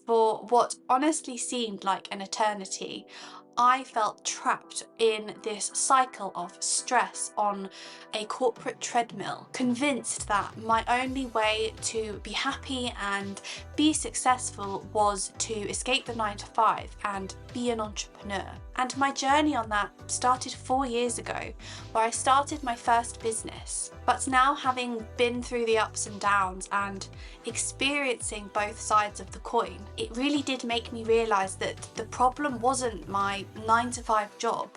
For what honestly seemed like an eternity, I felt trapped in this cycle of stress on a corporate treadmill, convinced that my only way to be happy and be successful was to escape the 9 to 5 and be an entrepreneur. And my journey on that started 4 years ago, where I started my first business. But now, having been through the ups and downs and experiencing both sides of the coin, it really did make me realise that the problem wasn't my 9 to 5 job.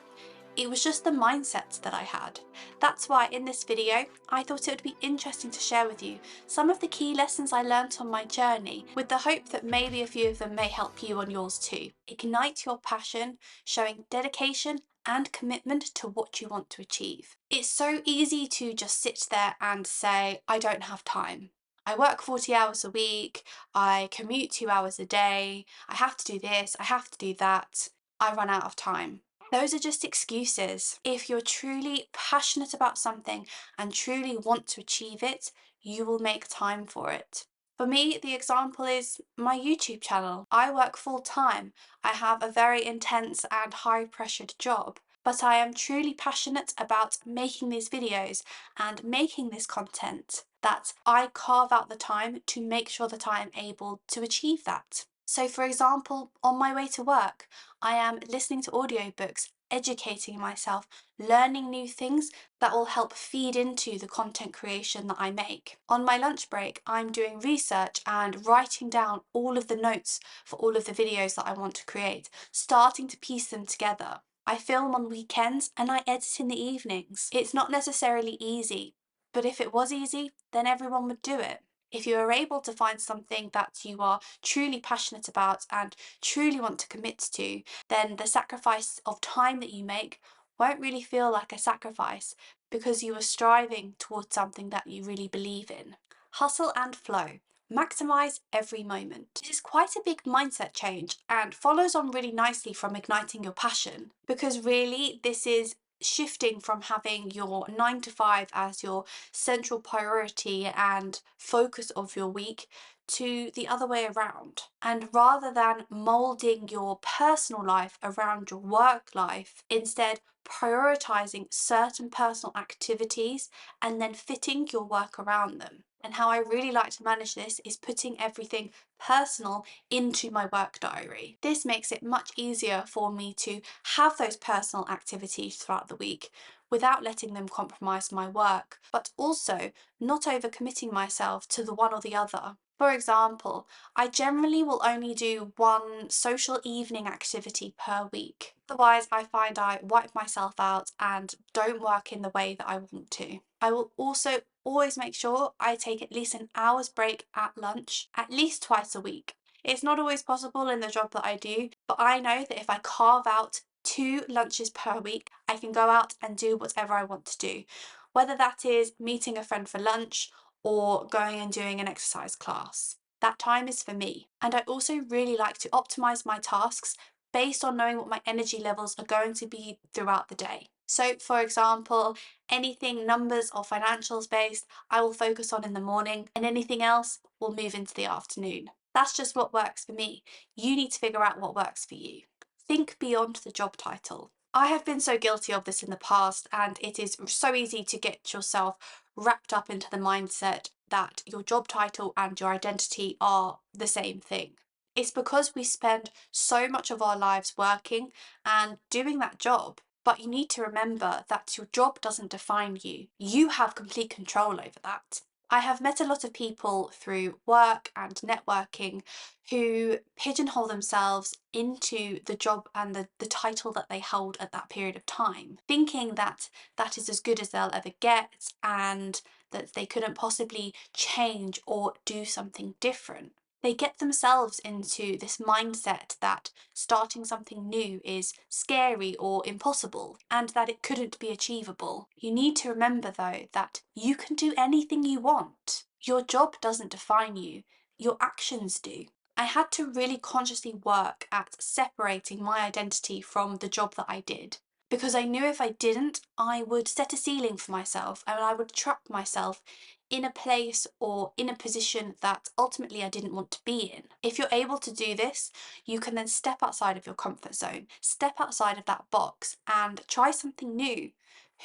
It was just the mindset that I had. That's why in this video, I thought it would be interesting to share with you some of the key lessons I learnt on my journey, with the hope that maybe a few of them may help you on yours too. Ignite your passion, showing dedication and commitment to what you want to achieve. It's so easy to just sit there and say, I don't have time. I work 40 hours a week, I commute 2 hours a day, I have to do this, I have to do that, I run out of time. Those are just excuses. If you're truly passionate about something and truly want to achieve it, you will make time for it. For me, the example is my YouTube channel. I work full time. I have a very intense and high pressured job, but I am truly passionate about making these videos and making this content, that I carve out the time to make sure that I am able to achieve that. So for example, on my way to work, I am listening to audiobooks, educating myself, learning new things that will help feed into the content creation that I make. On my lunch break, I'm doing research and writing down all of the notes for all of the videos that I want to create, starting to piece them together. I film on weekends and I edit in the evenings. It's not necessarily easy, but if it was easy, then everyone would do it. If you are able to find something that you are truly passionate about and truly want to commit to, then the sacrifice of time that you make won't really feel like a sacrifice, because you are striving towards something that you really believe in. Hustle and flow. Maximize every moment. This is quite a big mindset change and follows on really nicely from igniting your passion, because really this is shifting from having your 9 to 5 as your central priority and focus of your week to the other way around. And rather than molding your personal life around your work life, instead prioritizing certain personal activities and then fitting your work around them. And how I really like to manage this is putting everything personal into my work diary. This makes it much easier for me to have those personal activities throughout the week without letting them compromise my work, but also not overcommitting myself to the one or the other. For example, I generally will only do one social evening activity per week. Otherwise, I find I wipe myself out and don't work in the way that I want to. I will also always make sure I take at least an hour's break at lunch, at least twice a week. It's not always possible in the job that I do, but I know that if I carve out 2 lunches per week, I can go out and do whatever I want to do, whether that is meeting a friend for lunch or going and doing an exercise class. That time is for me. And I also really like to optimize my tasks based on knowing what my energy levels are going to be throughout the day. So for example, anything numbers or financials based, I will focus on in the morning, and anything else will move into the afternoon. That's just what works for me. You need to figure out what works for you. Think beyond the job title. I have been so guilty of this in the past, and it is so easy to get yourself wrapped up into the mindset that your job title and your identity are the same thing. It's because we spend so much of our lives working and doing that job. But you need to remember that your job doesn't define you. You have complete control over that. I have met a lot of people through work and networking who pigeonhole themselves into the job and the title that they hold at that period of time, thinking that that is as good as they'll ever get and that they couldn't possibly change or do something different. They get themselves into this mindset that starting something new is scary or impossible, and that it couldn't be achievable. You need to remember though that you can do anything you want. Your job doesn't define you, your actions do. I had to really consciously work at separating my identity from the job that I did, because I knew if I didn't, I would set a ceiling for myself and I would trap myself in a place or in a position that ultimately I didn't want to be in. If you're able to do this, you can then step outside of your comfort zone, step outside of that box and try something new.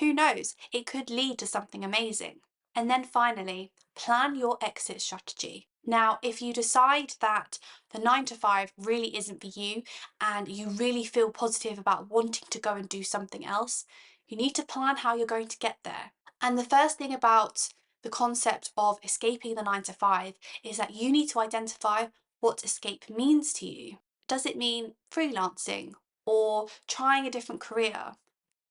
Who knows, it could lead to something amazing. And then finally, plan your exit strategy. Now, if you decide that the 9 to 5 really isn't for you and you really feel positive about wanting to go and do something else, you need to plan how you're going to get there. And the first thing about the concept of escaping the 9 to 5 is that you need to identify what escape means to you. Does it mean freelancing or trying a different career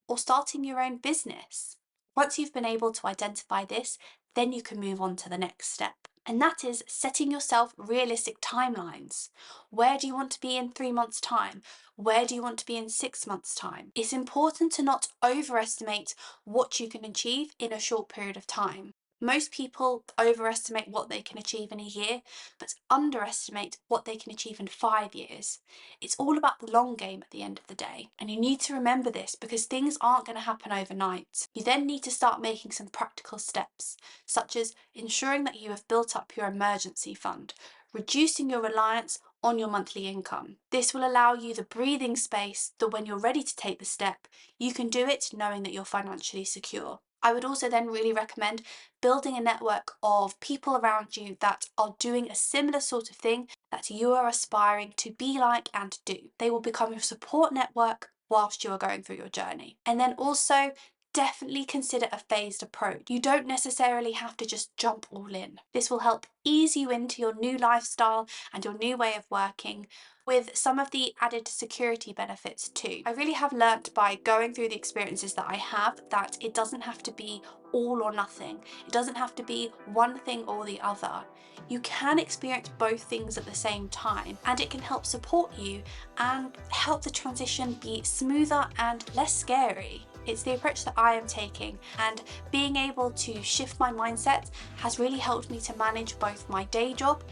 or starting your own business? Once you've been able to identify this, then you can move on to the next step. And that is setting yourself realistic timelines. Where do you want to be in 3 months' time? Where do you want to be in 6 months' time? It's important to not overestimate what you can achieve in a short period of time. Most people overestimate what they can achieve in a year, but underestimate what they can achieve in 5 years. It's all about the long game at the end of the day. And you need to remember this because things aren't going to happen overnight. You then need to start making some practical steps, such as ensuring that you have built up your emergency fund, reducing your reliance on your monthly income. This will allow you the breathing space that when you're ready to take the step, you can do it knowing that you're financially secure. I would also then really recommend building a network of people around you that are doing a similar sort of thing that you are aspiring to be like and do. They will become your support network whilst you are going through your journey. And then also definitely consider a phased approach. You don't necessarily have to just jump all in. This will help ease you into your new lifestyle and your new way of working, with some of the added security benefits too. I really have learnt by going through the experiences that I have that it doesn't have to be all or nothing. It doesn't have to be one thing or the other. You can experience both things at the same time, and it can help support you and help the transition be smoother and less scary. It's the approach that I am taking, and being able to shift my mindset has really helped me to manage both my day job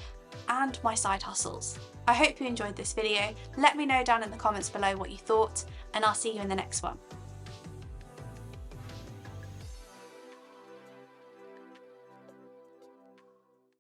and my side hustles. I hope you enjoyed this video. Let me know down in the comments below what you thought, and I'll see you in the next one.